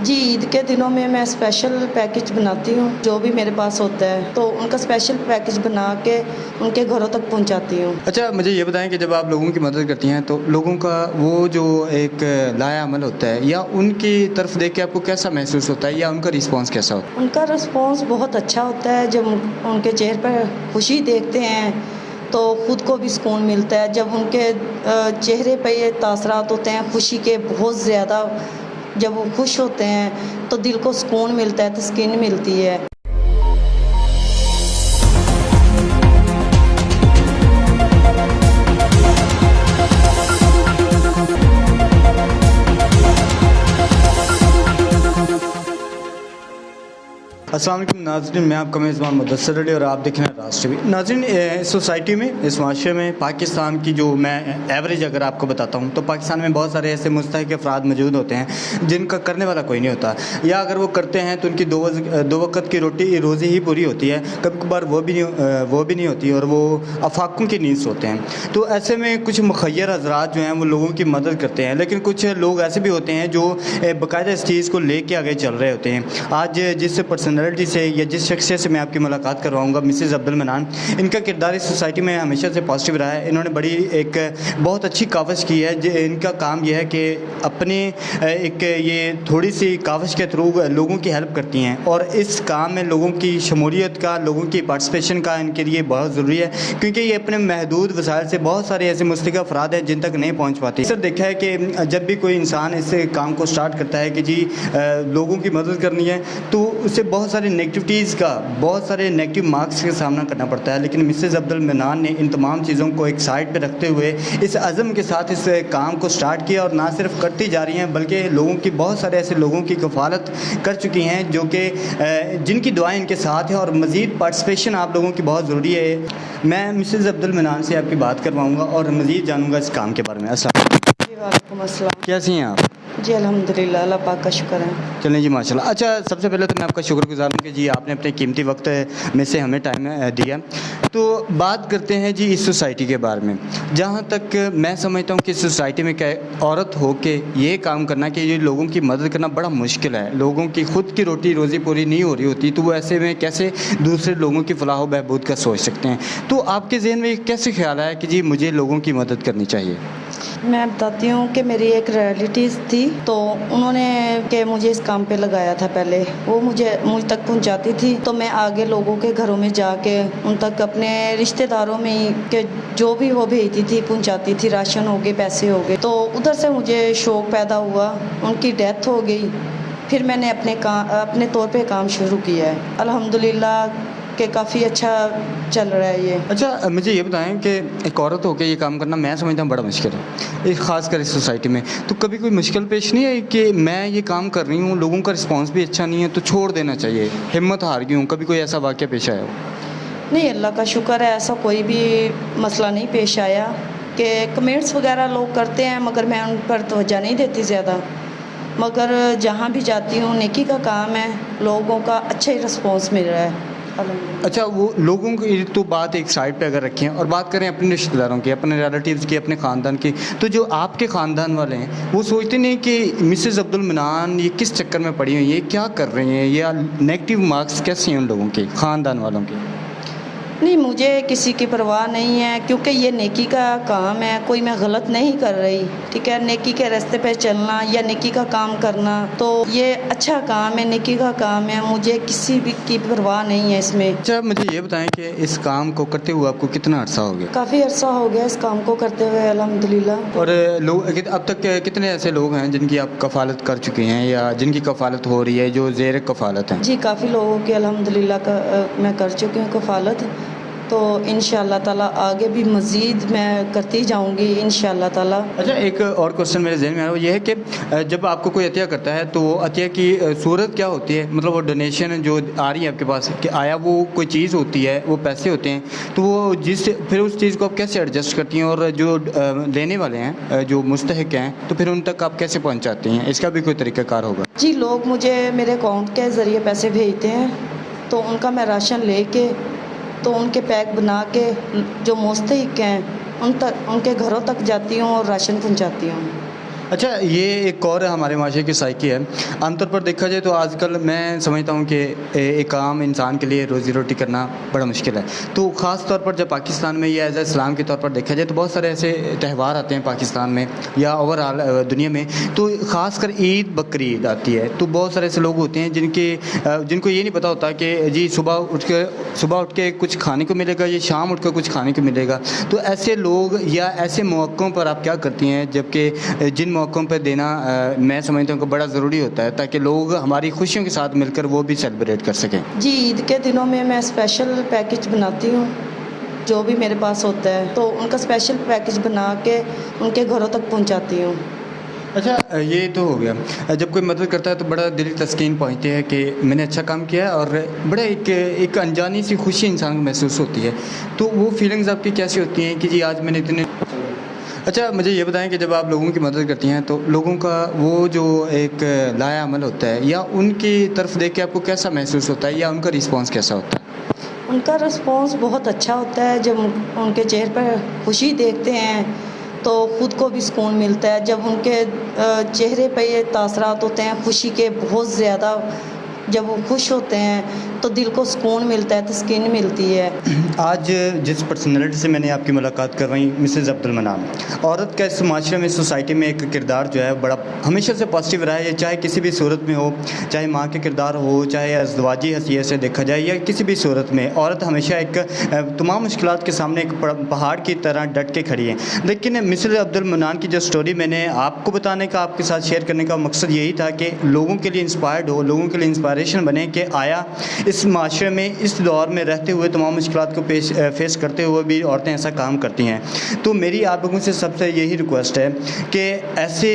जी, ईद के दिनों में मैं स्पेशल पैकेज बनाती हूँ, जो भी मेरे पास होता है तो उनका स्पेशल पैकेज बना के उनके घरों तक पहुँचाती हूँ। अच्छा, मुझे ये बताएं कि जब आप लोगों की मदद करती हैं तो लोगों का वो जो एक लाएअमल होता है या उनकी तरफ देख के आपको कैसा महसूस होता है या उनका रिस्पांस कैसा होता है? उनका रिस्पॉन्स बहुत अच्छा होता है। जब उनके चेहरे पर खुशी देखते हैं तो ख़ुद को भी सुकून मिलता है। जब उनके चेहरे पे ये तासरात होते हैं खुशी के बहुत ज़्यादा, जब वो खुश होते हैं तो दिल को सुकून मिलता है, तस्कीन मिलती है। अस्सलाम वालेकुम नाज़रीन, मैं आपका मेज़बान मुदस्सिर अली और आप देख रहे हैं राष्ट्र टीवी। नाज़रीन, इस सोसाइटी में, इस माशरे में पाकिस्तान की जो मैं एवरेज अगर आपको बताता हूँ तो पाकिस्तान में बहुत सारे ऐसे मुस्तहिक अफराद मौजूद होते हैं जिनका करने वाला कोई नहीं होता, या अगर वो करते हैं तो उनकी दो वक्त की रोज़ी ही पूरी होती है, कभी कभार वो भी नहीं होती और वो अफाकों की नींद सोते हैं। तो ऐसे में कुछ मुखय्यर हज़रात जो हैं वो लोगों की मदद करते हैं, लेकिन कुछ लोग ऐसे भी होते हैं जो बाकायदा इस चीज़ को ले कर आगे चल रहे होते हैं। आज जिस पर्सनैलिटी से या जिस शख्सियत से मैं आपकी मुलाकात करवाऊंगा, मिसेज़ अब्दुल मनान, इनका किरदार इस सोसाइटी में हमेशा से पॉजिटिव रहा है। इन्होंने बड़ी एक बहुत अच्छी कावश की है। इनका काम यह है कि अपने एक ये थोड़ी सी कावश के थ्रू लोगों की हेल्प करती हैं, और इस काम में लोगों की शमूलियत का, लोगों की पार्टिसिपेशन का इनके लिए बहुत ज़रूरी है, क्योंकि ये अपने महदूद वसाइल से बहुत सारे ऐसे मुस्तहिक अफराद हैं जिन तक नहीं पहुँच पाती। सर, देखा है कि जब भी कोई इंसान इस काम को स्टार्ट करता है कि जी लोगों की मदद करनी है, तो उसे बहुत सारे नेगेटिविटीज़ का, बहुत सारे नेगेटिव मार्क्स का सामना करना पड़ता है। लेकिन मिसेज़ अब्दुल मनान ने इन तमाम चीज़ों को एक साइड पे रखते हुए इस अज़म के साथ इस काम को स्टार्ट किया, और ना सिर्फ करती जा रही हैं बल्कि लोगों की, बहुत सारे ऐसे लोगों की कफ़ालत कर चुकी हैं जो कि जिनकी दुआएं इनके साथ हैं, और मज़ीद पार्टिसिपेशन आप लोगों की बहुत ज़रूरी है। मैं मिसेज़ अब्दुल मनान से आपकी बात करवाऊँगा और मज़ीद जानूँगा इस काम के बारे में। वालेकुम अस्सलाम। कैसी हैं आप? जी अल्हम्दुलिल्लाह, अल्लाह पाक का शुक्र है। चलें जी, माशाल्लाह। अच्छा, सबसे पहले तो मैं आपका शुक्रगुज़ार हूँ कि जी आपने अपने कीमती वक्त में से हमें टाइम दिया। तो बात करते हैं जी इस सोसाइटी के बारे में। जहाँ तक मैं समझता हूँ कि सोसाइटी में क्या औरत हो के ये काम करना, कि ये लोगों की मदद करना बड़ा मुश्किल है। लोगों की ख़ुद की रोज़ी पूरी नहीं हो रही होती, तो वो ऐसे में कैसे दूसरे लोगों की फ़लाह व बहबूद का सोच सकते हैं। तो आपके ज़हन में कैसे ख्याल आया कि जी मुझे लोगों की मदद करनी चाहिए? मैं बताती हूँ कि मेरी एक रिलेटिव थी, तो उन्होंने कि मुझे इस काम पे लगाया था। पहले वो मुझ तक पहुँचाती थी, तो मैं आगे लोगों के घरों में जाके उन तक अपने रिश्तेदारों में ही के जो भी वो भेजती थी पहुँचाती थी, राशन हो गए, पैसे हो गए। तो उधर से मुझे शौक़ पैदा हुआ। उनकी डेथ हो गई, फिर मैंने अपने तौर पे काम शुरू किया है। अल्हम्दुलिल्लाह कि काफ़ी अच्छा चल रहा है ये। अच्छा, मुझे ये बताएं कि एक औरत होकर ये काम करना मैं समझता हूँ बड़ा मुश्किल है, एक ख़ासकर इस सोसाइटी में। तो कभी कोई मुश्किल पेश नहीं आई कि मैं ये काम कर रही हूँ, लोगों का रिस्पांस भी अच्छा नहीं है, तो छोड़ देना चाहिए, हिम्मत हार गई हूँ? कभी कोई ऐसा वाक़या पेश आया हो? नहीं, अल्लाह का शुक्र है, ऐसा कोई भी मसला नहीं पेश आया। कि कमेंट्स वगैरह लोग करते हैं, मगर मैं उन पर तवज्जो नहीं देती ज़्यादा। मगर जहाँ भी जाती हूँ नेकी का काम है, लोगों का अच्छा ही रिस्पांस मिल रहा है। अच्छा, वो लोगों की तो बात एक साइड पे अगर रखें और बात करें अपने रिश्तेदारों की, अपने रिलेटिव्स की, अपने ख़ानदान की, तो जो आपके ख़ानदान वाले हैं वो सोचते नहीं कि मिसेज़ अब्दुल मनान ये किस चक्कर में पड़ी हुई है, ये क्या कर रही हैं, या नेगेटिव मार्क्स कैसे हैं उन लोगों के, ख़ानदान वालों के? नहीं, मुझे किसी की परवाह नहीं है, क्योंकि ये नेकी का काम है, कोई मैं गलत नहीं कर रही। ठीक है, नेकी के रास्ते पे चलना या नेकी का काम करना, तो ये अच्छा काम है, नेकी का काम है, मुझे किसी भी की परवाह नहीं है इसमें। अच्छा, मुझे ये बताएं कि इस काम को करते हुए आपको कितना अर्सा हो गया? काफ़ी अर्सा हो गया इस काम को करते हुए, अल्हम्दुलिल्लाह। और लोग अब तक कितने ऐसे लोग हैं जिनकी आप कफ़ालत कर चुके हैं या जिनकी कफ़ालत हो रही है, जो ज़ेर कफ़ालत हैं? जी, काफ़ी लोगों की अल्हम्दुलिल्लाह मैं कर चुकी हूँ कफ़ालत। तो इंशाअल्लाह ताला आगे भी मज़ीद मैं करती जाऊंगी इंशाअल्लाह ताला। अच्छा, एक और क्वेश्चन मेरे जहन में आ रहा है, वो ये है कि जब आपको कोई अतिया करता है तो अतिया की सूरत क्या होती है? मतलब वो डोनेशन जो आ रही है आपके पास, कि आया वो कोई चीज़ होती है, वो पैसे होते हैं, तो वो फिर उस चीज़ को आप कैसे एडजस्ट करती हैं, और जो लेने वाले हैं, जो मुस्तहिक हैं, तो फिर उन तक आप कैसे पहुँचाती हैं? इसका भी कोई तरीक़ाकार होगा? जी, लोग मुझे मेरे अकाउंट के ज़रिए पैसे भेजते हैं, तो उनका मैं राशन लेके, तो उनके पैक बना के जो मुस्तहिक हैं उनके घरों तक जाती हूँ और राशन पहुँचाती हूँ। اچھا یہ ایک اور ہمارے معاشرے کی سائیکی ہے. عام طور پر دیکھا جائے تو آج کل میں سمجھتا ہوں کہ ایک عام انسان کے لیے روزی روٹی کرنا بڑا مشکل ہے. تو خاص طور پر جب پاکستان میں یا ایز اے اسلام کے طور پر دیکھا جائے تو بہت سارے ایسے تہوار آتے ہیں پاکستان میں یا اوور آل دنیا میں. تو خاص کر عید بقرعید آتی ہے تو بہت سارے ایسے لوگ ہوتے ہیں جن کو یہ نہیں پتہ ہوتا کہ جی صبح اٹھ کے کچھ کھانے کو ملے گا یا شام اٹھ کے کچھ کھانے کو ملے گا. تو ایسے لوگ یا ایسے موقعوں پر آپ کیا کرتی ہیں جبکہ جن موقعوں پہ دینا میں سمجھتا ہوں کہ بڑا ضروری ہوتا ہے تاکہ لوگ ہماری خوشیوں کے ساتھ مل کر وہ بھی سیلیبریٹ کر سکیں؟ جی عید کے دنوں میں اسپیشل پیکج بناتی ہوں جو بھی میرے پاس ہوتا ہے، تو ان کا اسپیشل پیکج بنا کے ان کے گھروں تک پہنچاتی ہوں. اچھا یہ تو ہو گیا. جب کوئی مدد کرتا ہے تو بڑا دلی تسکین پہنچتی ہے کہ میں نے اچھا کام کیا ہے اور بڑا ایک انجانی سی خوشی انسان کو محسوس ہوتی ہے. تو وہ فیلنگز آپ کی کیسی ہوتی ہیں کہ جی آج میں نے اتنے. اچھا مجھے یہ بتائیں کہ جب آپ لوگوں کی مدد کرتی ہیں تو لوگوں کا وہ جو ایک لایا عمل ہوتا ہے یا ان کی طرف دیکھ کے آپ کو کیسا محسوس ہوتا ہے یا ان کا رسپانس کیسا ہوتا ہے؟ ان کا رسپانس بہت اچھا ہوتا ہے. جب ان کے چہرے پر خوشی دیکھتے ہیں تو خود کو بھی سکون ملتا ہے. جب ان کے چہرے پہ یہ تاثرات ہوتے ہیں خوشی کے بہت زیادہ، جب وہ خوش ہوتے ہیں تو دل کو سکون ملتا ہے، تسکین ملتی ہے. آج جس پرسنالٹی سے میں نے آپ کی ملاقات کر رہی مسز عبد المنان، عورت کا اس معاشرے میں سوسائٹی میں ایک کردار جو ہے بڑا ہمیشہ سے پازیٹیو رہا ہے، چاہے کسی بھی صورت میں ہو، چاہے ماں کے کردار ہو، چاہے ازدواجی حیثیت سے دیکھا جائے یا کسی بھی صورت میں عورت ہمیشہ ایک تمام مشکلات کے سامنے ایک پہاڑ کی طرح ڈٹ کے کھڑی ہے. لیکن مسز عبد المنان کی جو سٹوری میں نے آپ کو بتانے کا، آپ کے ساتھ شیئر کرنے کا مقصد یہی تھا کہ لوگوں کے لیے انسپائرڈ ہو، لوگوں کے لیے انسپائریشن بنے کہ آیا اس معاشرے میں اس دور میں رہتے ہوئے تمام مشکلات کو فیس کرتے ہوئے بھی عورتیں ایسا کام کرتی ہیں. تو میری آپ لوگوں سے سب سے یہی ریکویسٹ ہے کہ ایسے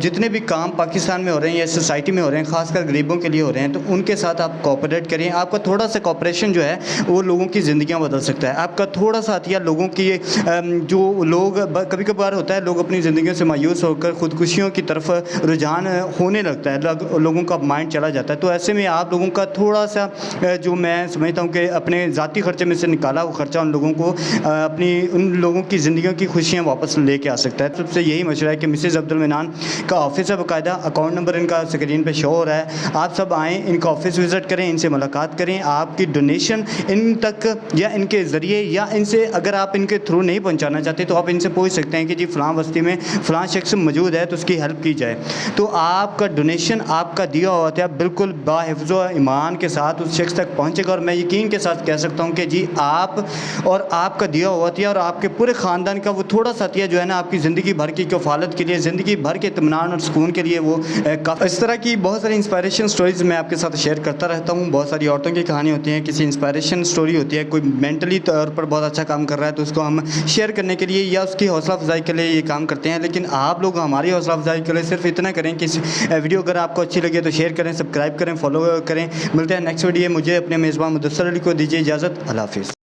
جتنے بھی کام پاکستان میں ہو رہے ہیں یا سوسائٹی میں ہو رہے ہیں، خاص کر غریبوں کے لیے ہو رہے ہیں، تو ان کے ساتھ آپ کوآپریٹ کریں. آپ کا تھوڑا سا کوآپریشن جو ہے وہ لوگوں کی زندگیاں بدل سکتا ہے. آپ کا تھوڑا سا عطیہ لوگوں کی، جو لوگ کبھی کبھار ہوتا ہے لوگ اپنی زندگیوں سے مایوس ہو کر خودکشیوں کی طرف رجحان ہونے لگتا ہے، لوگوں کا مائنڈ چلا جاتا ہے. تو ایسے میں آپ لوگوں کا تھوڑا سا جو میں سمجھتا ہوں کہ اپنے ذاتی خرچے میں سے نکالا وہ خرچہ ان لوگوں کو ان لوگوں کی زندگیوں کی خوشیاں واپس لے کے آ سکتا ہے. سب سے یہی مشورہ ہے کہ مسز عبد المنان کا آفس ہے، باقاعدہ اکاؤنٹ نمبر ان کا اسکرین پہ شو ہو رہا ہے. آپ سب آئیں، ان کا آفس وزٹ کریں، ان سے ملاقات کریں. آپ کی ڈونیشن ان تک یا ان کے ذریعے یا ان سے اگر آپ ان کے تھرو نہیں پہنچانا چاہتے تو آپ ان سے پوچھ سکتے ہیں کہ جی فلاں بستی میں فلاں شخص موجود ہے تو اس کی ہیلپ کی جائے. تو آپ کا ڈونیشن، آپ کا دیا ہوا ہے بالکل باحفظ و ایمان کے ساتھ اس شخص تک پہنچے گا. اور میں یقین کے ساتھ کہہ سکتا ہوں کہ جی آپ اور آپ کا دیا ہوا عطیہ اور آپ کے پورے خاندان کا وہ تھوڑا سا عطیہ جو ہے نا آپ کی زندگی بھر کی کفالت کے لیے، زندگی بھر کے اطمینان اور سکون کے لیے وہ کافی. اس طرح کی بہت ساری انسپائریشن سٹوریز میں آپ کے ساتھ شیئر کرتا رہتا ہوں. بہت ساری عورتوں کی کہانی ہوتی ہیں، کسی انسپائریشن سٹوری ہوتی ہے، کوئی مینٹلی طور پر بہت اچھا کام کر رہا ہے تو اس کو ہم شیئر کرنے کے لیے یا اس کی حوصلہ افزائی کے لیے یہ کام کرتے ہیں. لیکن آپ لوگ ہماری حوصلہ افزائی کے لیے صرف اتنا کریں کہ ویڈیو اگر آپ کو اچھی لگے تو شیئر کریں، سبسکرائب کریں، فالو کریں. ملتے ہیں نیکسٹ ویڈیو. مجھے اپنے میزبان مدثر علی کو دیجیے اجازت. اللہ حافظ.